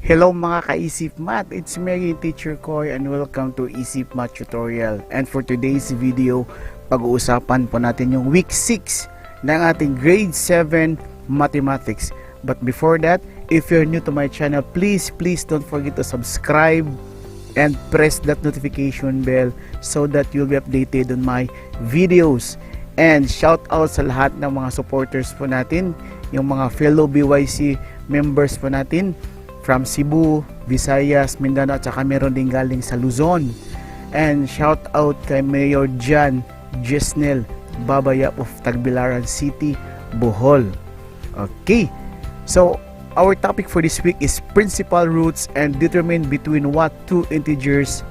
Hello mga ka-Isip Math, it's me, Teacher Koy, and welcome to Isip Math Tutorial. And for today's video, pag-uusapan po natin yung week 6 ng ating grade 7 mathematics. But before that, if you're new to my channel, please don't forget to subscribe and press that notification bell so that you'll be updated on my videos. And shout out sa lahat ng mga supporters po natin, yung mga fellow BYC members po natin from Cebu, Visayas, Mindanao, at saka meron din galing sa Luzon. And shout out kay Mayor Jan Jesnel Babayap of Tagbilaran City, Bohol. Okay, so our topic for this week is principal roots and determine between what two integers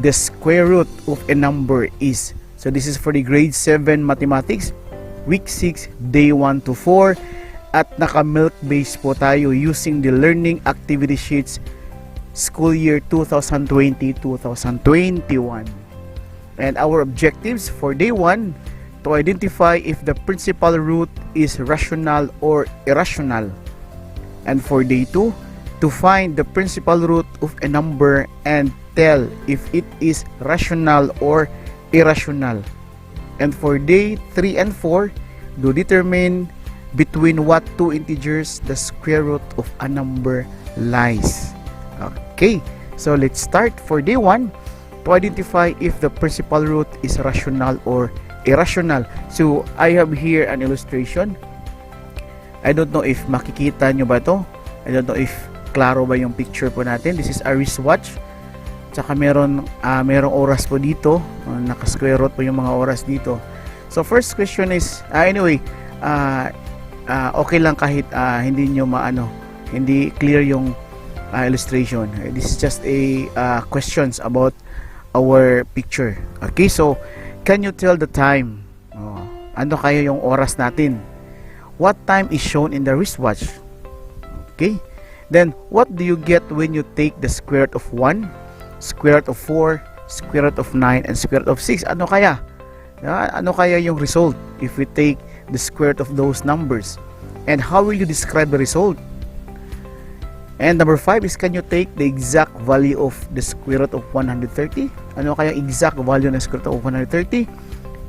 the square root of a number is. So this is for the grade 7 mathematics, week 6, day 1 to 4. At naka-milk base po tayo using the learning activity sheets school year 2020-2021. And our objectives for day 1, to identify if the principal root is rational or irrational. And for day 2, to find the principal root of a number and tell if it is rational or irrational. And for day 3 and 4, to determine between what two integers the square root of a number lies. Okay, so let's start for day 1 to identify if the principal root is rational or irrational. So I have here an illustration. I don't know if makikita nyo ba to. I don't know if klaro ba yung picture po natin. This is a wristwatch. Tsaka merong oras po dito. Naka-square root po yung mga oras dito. So first question is, okay lang kahit hindi nyo hindi clear yung illustration. This is just a questions about our picture. Okay, so can you tell the time? Ano kaya yung oras natin? What time is shown in the wristwatch? Okay, then what do you get when you take the square root of 1, square root of 4, square root of 9, and square root of 6? Ano kaya? Ano kaya yung result if we take the square root of those numbers? And how will you describe the result? And number 5 is, can you take the exact value of the square root of 130? Ano kaya exact value ng square root of 130?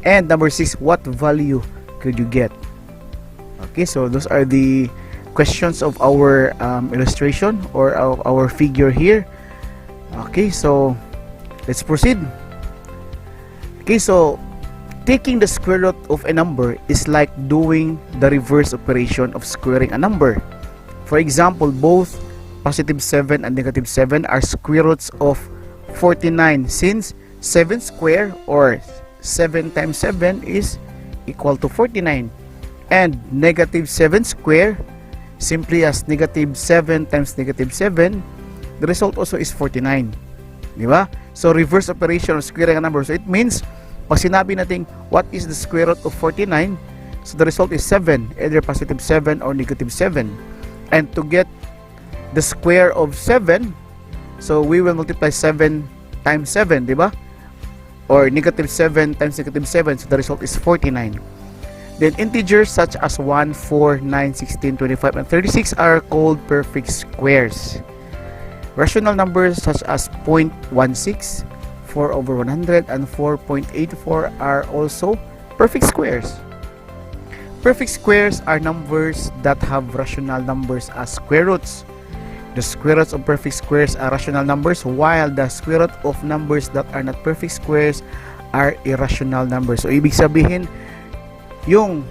And number 6, what value could you get? Okay, so those are the questions of our illustration or our figure here. Okay, so let's proceed. Okay, so taking the square root of a number is like doing the reverse operation of squaring a number. For example, both positive 7 and negative 7 are square roots of 49 since 7 square or 7 times 7 is equal to 49. And negative 7 square, simply as negative 7 times negative 7, the result also is 49. Diba? So reverse operation of squaring a number. So it means, pag sinabi natin what is the square root of 49, so the result is 7, either positive 7 or negative 7. And to get the square of 7, so we will multiply 7 times 7, di ba? Or negative 7 times negative 7, so the result is 49. Then integers such as 1, 4, 9, 16, 25, and 36 are called perfect squares. Rational numbers such as 0.16, 4 over 100, and 4.84 are also perfect squares. Perfect squares are numbers that have rational numbers as square roots. The square roots of perfect squares are rational numbers, while the square root of numbers that are not perfect squares are irrational numbers. So ibig sabihin, yung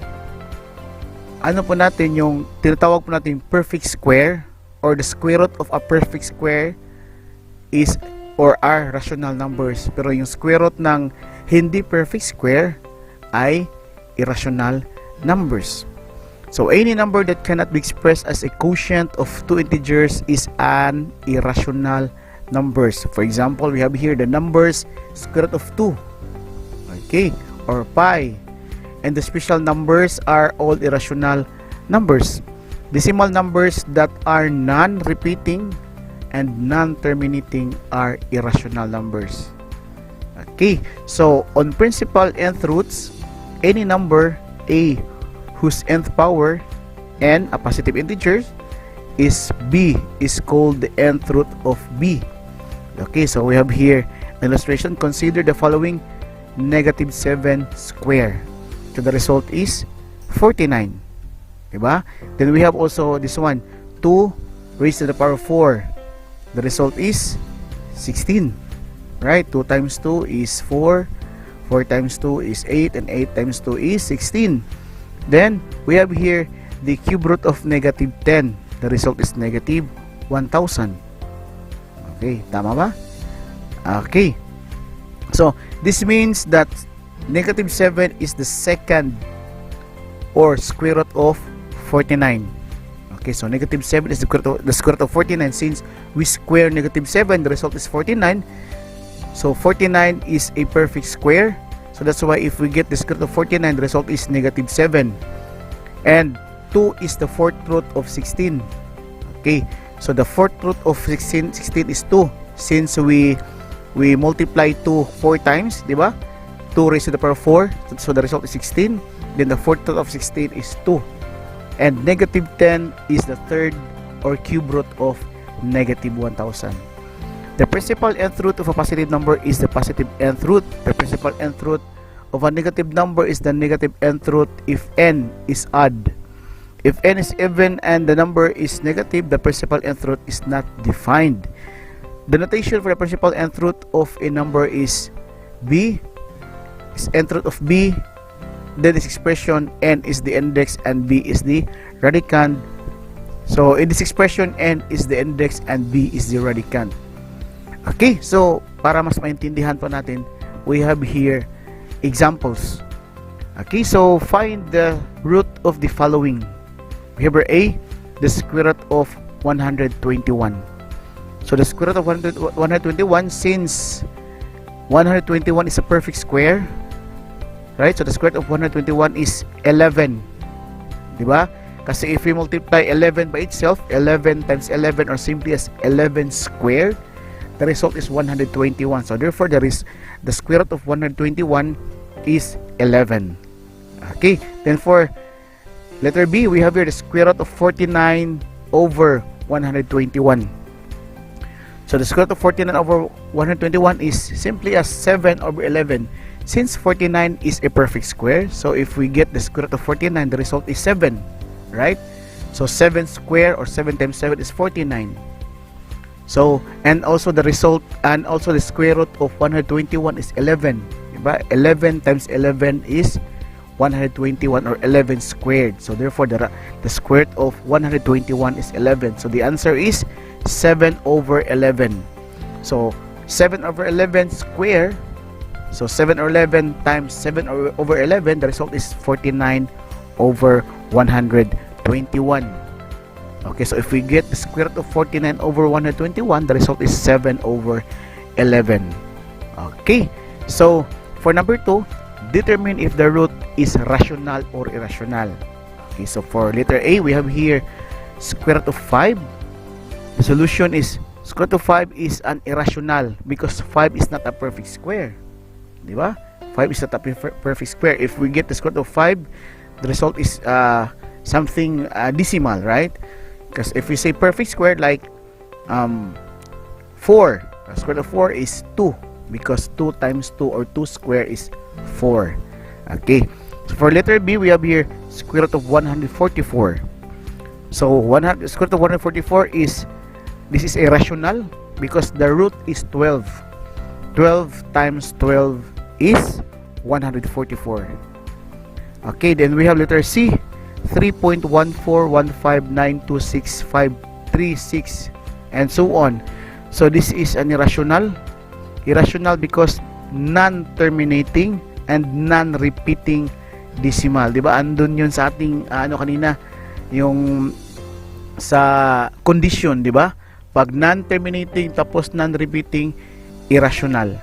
po natin, yung tinatawag po natin perfect square or the square root of a perfect square is or are rational numbers, pero yung square root ng hindi perfect square ay irrational numbers. So any number that cannot be expressed as a quotient of two integers is an irrational numbers. For example, we have here the numbers square root of 2, okay, or pi, and the special numbers are all irrational numbers. Decimal numbers that are non-repeating and non-terminating are irrational numbers. Okay, so on principal nth roots, any number a whose nth power n a positive integer is B is called the nth root of B. Okay, so we have here an illustration. Consider the following: negative 7 square. So the result is 49. Diba? Then we have also this one, 2 raised to the power 4. The result is 16. Right? 2 times 2 is 4. 4 times 2 is 8. And 8 times 2 is 16. Then we have here the cube root of negative 10. The result is negative 1,000. Okay, tama ba? Okay. So this means that negative 7 is the second or square root of 49. Okay, so negative 7 is the square root of 49. Since we square negative 7, the result is 49. So 49 is a perfect square. So that's why if we get the square root of 49, the result is negative 7. And 2 is the fourth root of 16. Okay, so the fourth root of 16 is 2. Since we multiply 2 4 times, di ba? 2 raised to the power 4, so the result is 16. Then the fourth root of 16 is 2. And negative 10 is the third or cube root of negative 1,000. The principal nth root of a positive number is the positive nth root. The principal nth root of a negative number is the negative nth root if n is odd. If n is even and the number is negative, the principal nth root is not defined. The notation for the principal nth root of a number is b is nth root of b. Then this expression, n is the index and b is the radicand. So in this expression, n is the index and b is the radicand. Okay, so para mas maintindihan pa natin, we have here examples. Okay, so find the root of the following. We have A, the square root of 121. So the square root of 121, since 121 is a perfect square, right? So the square root of 121 is 11. Diba? Kasi if we multiply 11 by itself, 11 times 11 or simply as 11 squared, the result is 121. So therefore, the square root of 121 is 11. Okay, then for letter B, we have here the square root of 49 over 121. So the square root of 49 over 121 is simply as 7 over 11. Since 49 is a perfect square, so if we get the square root of 49, the result is 7, right? So 7 square or 7 times 7 is 49. So, and also the result, and also the square root of 121 is 11. Diba? 11 times 11 is 121 or 11 squared. So therefore, the square root of 121 is 11. So the answer is 7 over 11. So 7 over 11 square. So 7 over 11 times 7 over 11, the result is 49 over 121. Okay, so if we get the square root of 49 over 121, the result is 7 over 11. Okay, so for number 2, determine if the root is rational or irrational. Okay, so for letter A, we have here square root of 5. The solution is square root of 5 is an irrational because 5 is not a perfect square. Diba? 5 is not a perfect square. If we get the square root of 5, the result is something decimal, right? Because if we say perfect square like 4, square root of 4 is 2 because 2 times 2 or 2 square is 4. Okay, so for letter B, we have here square root of 144. So square root of 144 is, this is a rational because the root is 12. 12 times 12 is 144. Okay, then we have letter C, 3.14159265636 and so on. So this is an irrational because non-terminating and non-repeating decimal. Diba? Andun yun sa ating kanina, yung sa condition, diba? Pag non-terminating tapos non-repeating, irrational.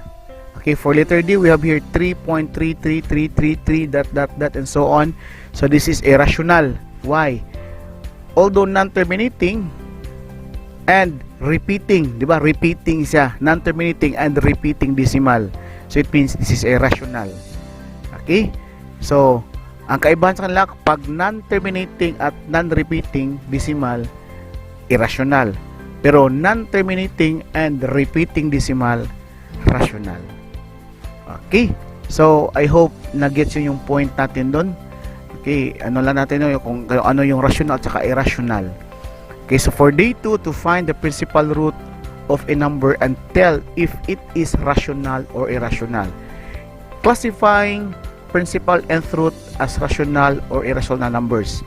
Okay, for letter D, we have here 3.33333 ... and so on. So this is irrational. Why? Although non-terminating and repeating, di ba? Repeating siya, non-terminating and repeating decimal. So it means this is irrational. Okay? So ang kaibahan sa kanila, pag non-terminating at non-repeating decimal, irrational. Pero non-terminating and repeating decimal, rational. Okay? So, I hope na-gets yun yung point natin doon. Okay, ano lang natin yun, kung ano yung rational at saka irrational. Okay, so for day 2, to find the principal root of a number and tell if it is rational or irrational. Classifying principal nth root as rational or irrational numbers.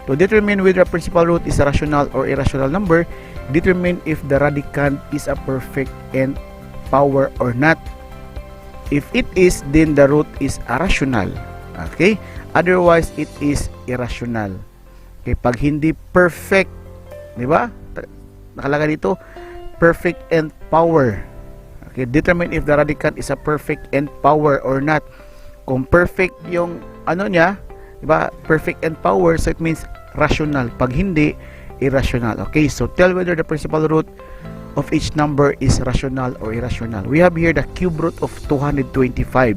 To determine whether a principal root is a rational or irrational number, determine if the radicand is a perfect nth power or not. If it is, then the root is a rational. Okay? Otherwise, it is irrational. Okay, pag hindi perfect, di ba? Nakalagay dito, perfect nth power. Okay, determine if the radicand is a perfect nth power or not. Kung perfect yung ano niya, di ba? Perfect nth power, so it means rational. Pag hindi, irrational. Okay, so tell whether the principal root of each number is rational or irrational. We have here the cube root of 225.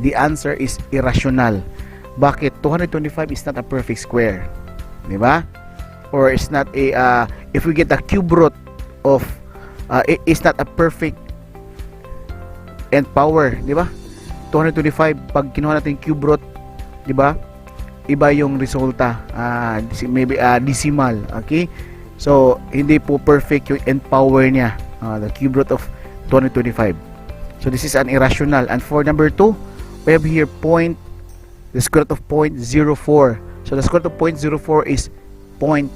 The answer is irrational. Bakit? 225 is not a perfect square. Di ba? Or it's not a, if we get the cube root of, it is not a perfect nth power. Di ba? 225, pag kinuha natin cube root, di ba? Iba yung resulta. Maybe decimal. Okay? So, hindi po perfect yung nth power niya. The cube root of 225. So, this is an irrational. And for number 2, we have here the square root of 0.04. So, the square root of 0.04 is 0.2.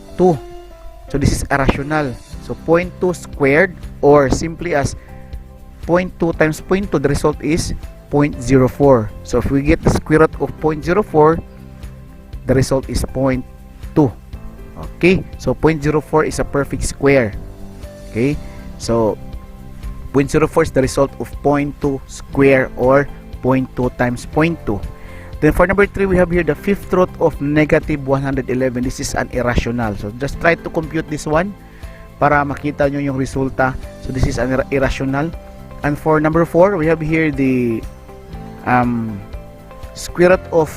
So, this is a rational. So, 0.2 squared or simply as 0.2 times 0.2, the result is 0.04. So, if we get the square root of 0.04, the result is 0.2. Okay, so 0.04 is a perfect square. Okay, so 0.04 is the result of 0.2 square or 0.2 times 0.2. Then for number 3, we have here the fifth root of negative 111. This is an irrational. So just try to compute this one para makita nyo yung resulta. So this is an irrational. And for number 4, we have here the square root of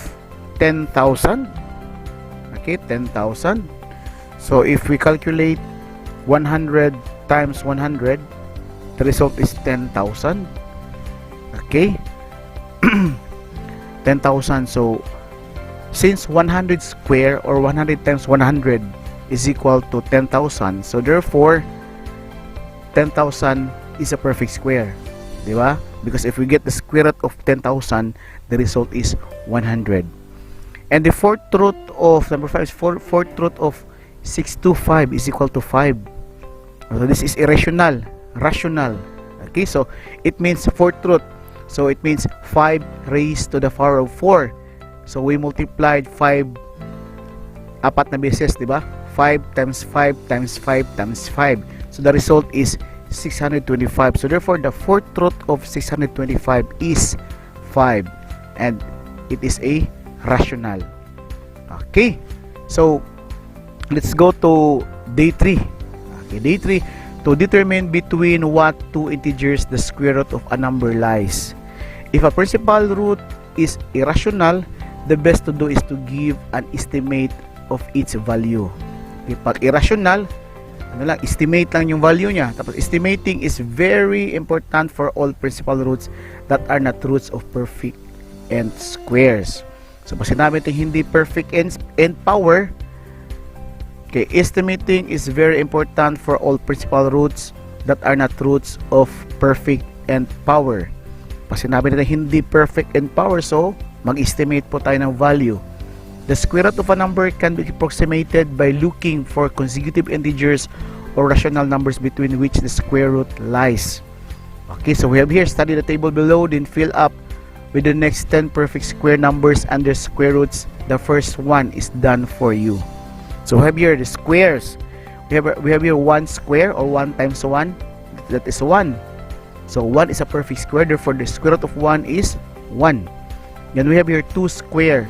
10,000. Okay, 10,000. So if we calculate 100 times 100, the result is 10,000. Okay, 10,000. So since 100 square or 100 times 100 is equal to 10,000, so therefore 10,000 is a perfect square, di ba? Because if we get the square root of 10,000, the result is 100. And the fourth root of number 5 is fourth root of 625 is equal to 5. So this is irrational, rational. Okay, so it means fourth root. So it means 5 raised to the power of 4. So we multiplied 5 apat na beses, di ba? 5 times 5 times 5 times 5. So the result is 625. So therefore the fourth root of 625 is 5 and it is a rational. Okay, so let's go to day 3. Okay, day 3, to determine between what two integers the square root of a number lies. If a principal root is irrational, the best to do is to give an estimate of its value. Okay, pag irrational, ano lang, estimate lang yung value niya. Tapos estimating is very important for all principal roots that are not roots of perfect nth squares. So pag sinabi natin hindi perfect nth power, okay, estimating is very important for all principal roots that are not roots of perfect nth power. Pag sinabi natin hindi perfect nth power, so mag-estimate po tayo ng value. The square root of a number can be approximated by looking for consecutive integers or rational numbers between which the square root lies. Okay, so we have here, study the table below, then fill up with the next 10 perfect square numbers and their square roots. The first one is done for you. So we have here the squares. We have here 1 square or 1 times 1. That is 1. So 1 is a perfect square. Therefore, the square root of 1 is 1. Then we have here 2 square.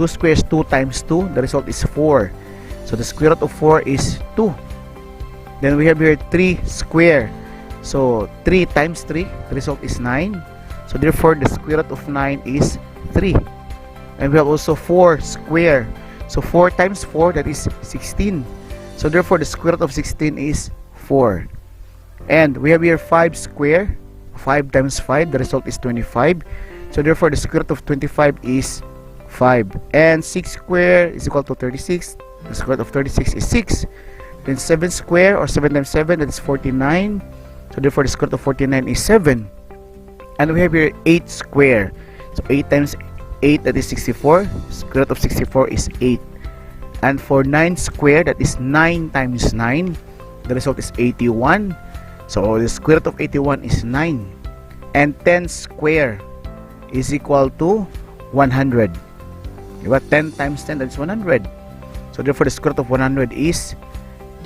2 squares 2 times 2. The result is 4. So the square root of 4 is 2. Then we have here 3 square. So 3 times 3. The result is 9. So therefore, the square root of 9 is 3. And we have also 4 square. So 4 times 4, that is 16. So therefore, the square root of 16 is 4. And we have here 5 square. 5 times 5, the result is 25. So therefore, the square root of 25 is 5. And 6 square is equal to 36. The square root of 36 is 6. Then 7 square, or 7 times 7, that is 49. So therefore, the square root of 49 is 7. And we have here 8 square. So 8 times 8, that is 64. Square root of 64 is 8. And for 9 square, that is 9 times 9. The result is 81. So the square root of 81 is 9. And 10 square is equal to 100. Diba? 10 times 10, that is 100. So therefore, the square root of 100 is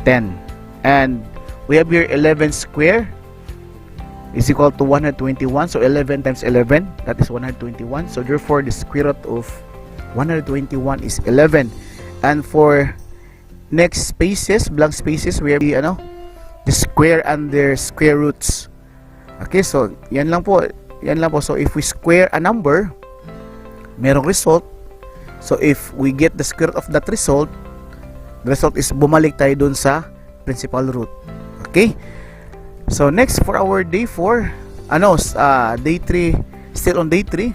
10. And we have here 11 square is equal to 121. So 11 times 11, that is 121. So therefore, the square root of 121 is 11. And for next spaces, blank spaces, we have the square and their square roots. Okay, so yan lang po. So if we square a number, merong result. So if we get the square root of that result, the result is bumalik tayo dun sa principal root. Okay? So next for our day 4, day 3, still on day 3,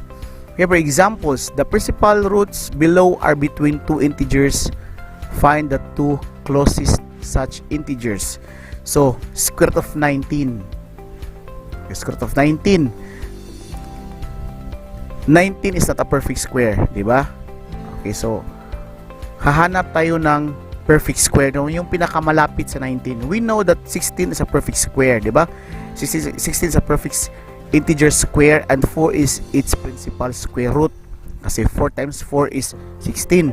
we have examples. The principal roots below are between two integers. Find the two closest such integers. So square root of 19. The square root of 19. 19 is not a perfect square, di ba? Okay, so hahanap tayo ng perfect square, yung pinakamalapit sa 19. We know that 16 is a perfect square, di ba? 16 is a perfect integer square, and 4 is its principal square root. Kasi 4 times 4 is 16.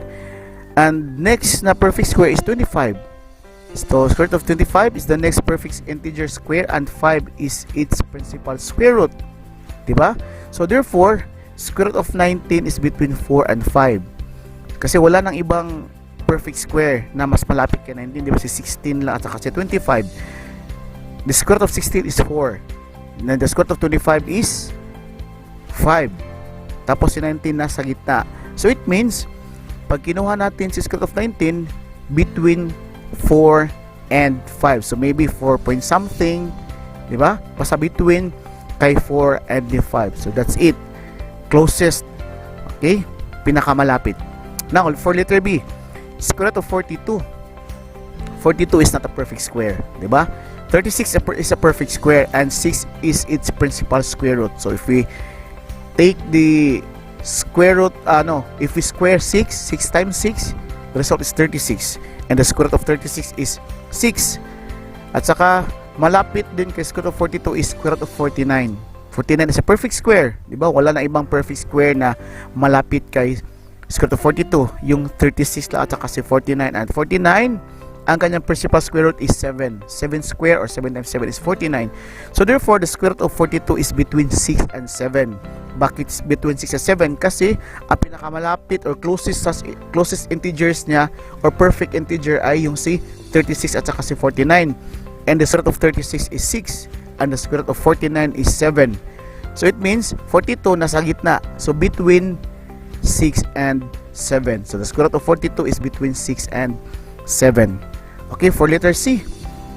And next na perfect square is 25. So square root of 25 is the next perfect integer square, and 5 is its principal square root. Diba? So therefore, square root of 19 is between 4 and 5. Kasi wala nang ibang perfect square na mas malapit kay 19. Diba? Si 16 lang at saka si 25. The square root of 16 is 4. And the square root of 25 is 5. Tapos si 19 nasa gitna. So it means, pag kinuha natin si square root of 19, between 4 and 5. So maybe 4 point something, di ba? Basta between kay 4 and the 5. So that's it. Closest. Okay? Pinakamalapit. Now, for letter B, square root of 42. 42 is not a perfect square, di ba? 36 is a perfect square, and 6 is its principal square root. So if we take the square root, if we square 6 times 6, the result is 36. And the square root of 36 is 6. At saka, malapit din kay square root of 42 is square root of 49. 49 is a perfect square. Diba? Wala na ibang perfect square na malapit kay square root of 42. Yung 36 lang at saka si 49. And 49, ang kanyang principal square root is 7. 7 square or 7 times 7 is 49. So therefore, the square root of 42 is between 6 and 7. Bakit between 6 and 7? Kasi ang pinakamalapit or closest integers niya or perfect integer ay yung si 36 at saka si 49. And the square root of 36 is 6. And the square root of 49 is 7. So it means 42 nasa gitna. So between 6 and 7. So the square root of 42 is between 6 and 7. Okay, for letter C,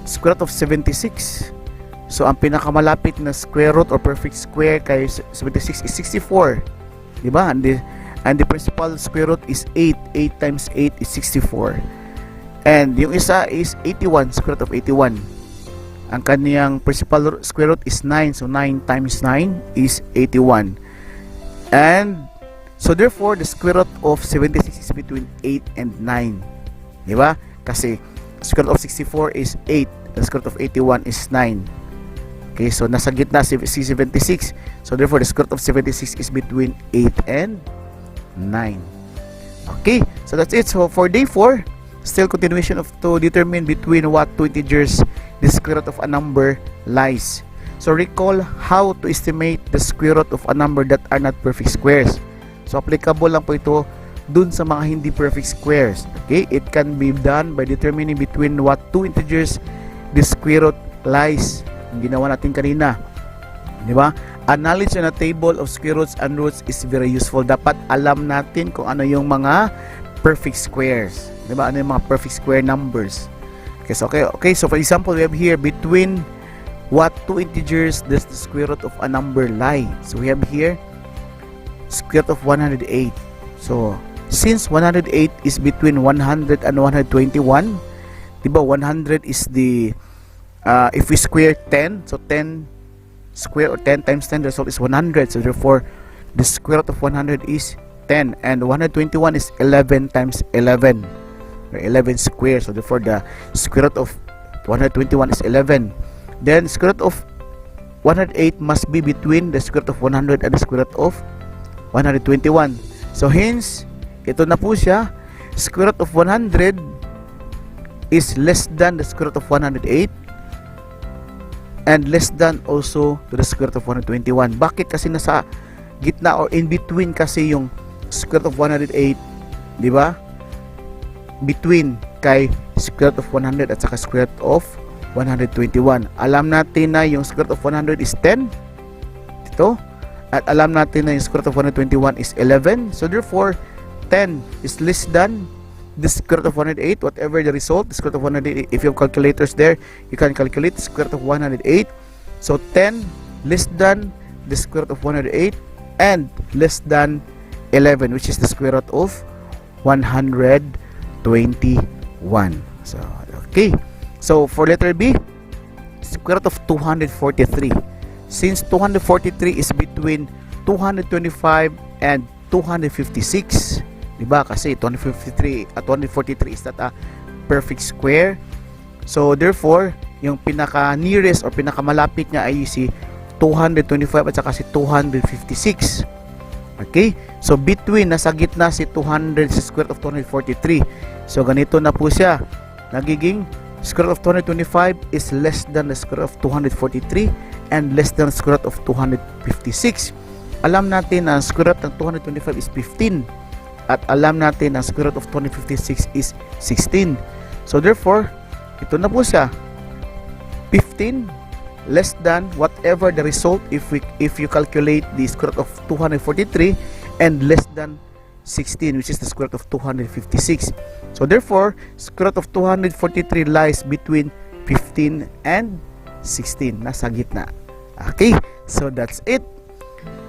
square root of 76. So ang pinakamalapit na square root or perfect square kay 76 is 64. Diba? And the principal square root is 8. 8 times 8 is 64. And yung isa is 81, square root of 81. Ang kaniyang principal square root is 9. So 9 times 9 is 81. And so therefore, the square root of 76 is between 8 and 9. Diba? Kasi square root of 64 is 8. The square root of 81 is 9. Okay, so nasa gitna si 76. So therefore, the square root of 76 is between 8 and 9. Okay, so that's it. So for day 4, still continuation of to determine between what two integers the square root of a number lies. So recall how to estimate the square root of a number that are not perfect squares. So applicable lang po ito dun sa mga hindi perfect squares. Okay, it can be done by determining between what two integers the square root lies. Yung ginawa natin kanina, di ba? A knowledge on a table of square roots and roots is very useful. Dapat alam natin kung ano yung mga perfect squares, di ba? Ano yung mga perfect square numbers. Okay, so for example, we have here between what two integers does the square root of a number lie? So we have here square root of 108. So since 108 is between 100 and 121, diba 100 is the if we square 10, so 10 square or 10 times 10, the result is 100. So therefore the square root of 100 is 10, and 121 is 11 times 11, or 11 square. So therefore the square root of 121 is 11. Then square root of 108 must be between the square root of 100 and the square root of 121. So hence, ito na po siya, square root of 100 is less than the square root of 108 and less than also to the square root of 121. Bakit? Kasi nasa gitna or in between kasi yung square root of 108, di ba? Between kay square root of 100 at saka square root of 121. Alam natin na yung square root of 100 is 10 dito, at alam natin na yung square root of 121 is 11. So therefore 10 is less than the square root of 108, whatever the result, the square root of 108. If you have calculators there, you can calculate the square root of 108. So 10 less than the square root of 108 and less than 11, which is the square root of 121. So okay, so for letter B, square root of 243. Since 243 is between 225 and 256, diba? Kasi 243 at 243 is not a perfect square. So therefore, yung pinaka nearest or pinaka malapit niya ay si 225 at saka si 256. Okay? So between, nasa gitna si 200 sa square root of 243. So ganito na po siya. Nagiging square root of 225 is less than the square root of 243 and less than the square root of 256. Alam natin na square root ng 225 is 15 at alam natin na square root of 256 is 16. So therefore, ito na po siya. 15 less than whatever the result if you calculate the square root of 243 and less than 16, which is the square root of 256. So therefore, square root of 243 lies between 15 and 16, nasa gitna. Okay, so that's it.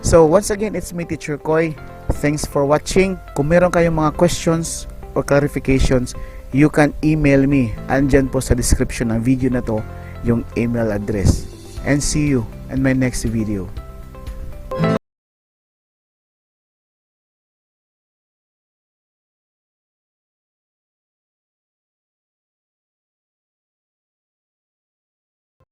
So once again, it's me, Teacher Koy. Thanks for watching. Kung meron kayong mga questions or clarifications, you can email me. Andyan po sa description ng video na to yung email address. And see you in my next video.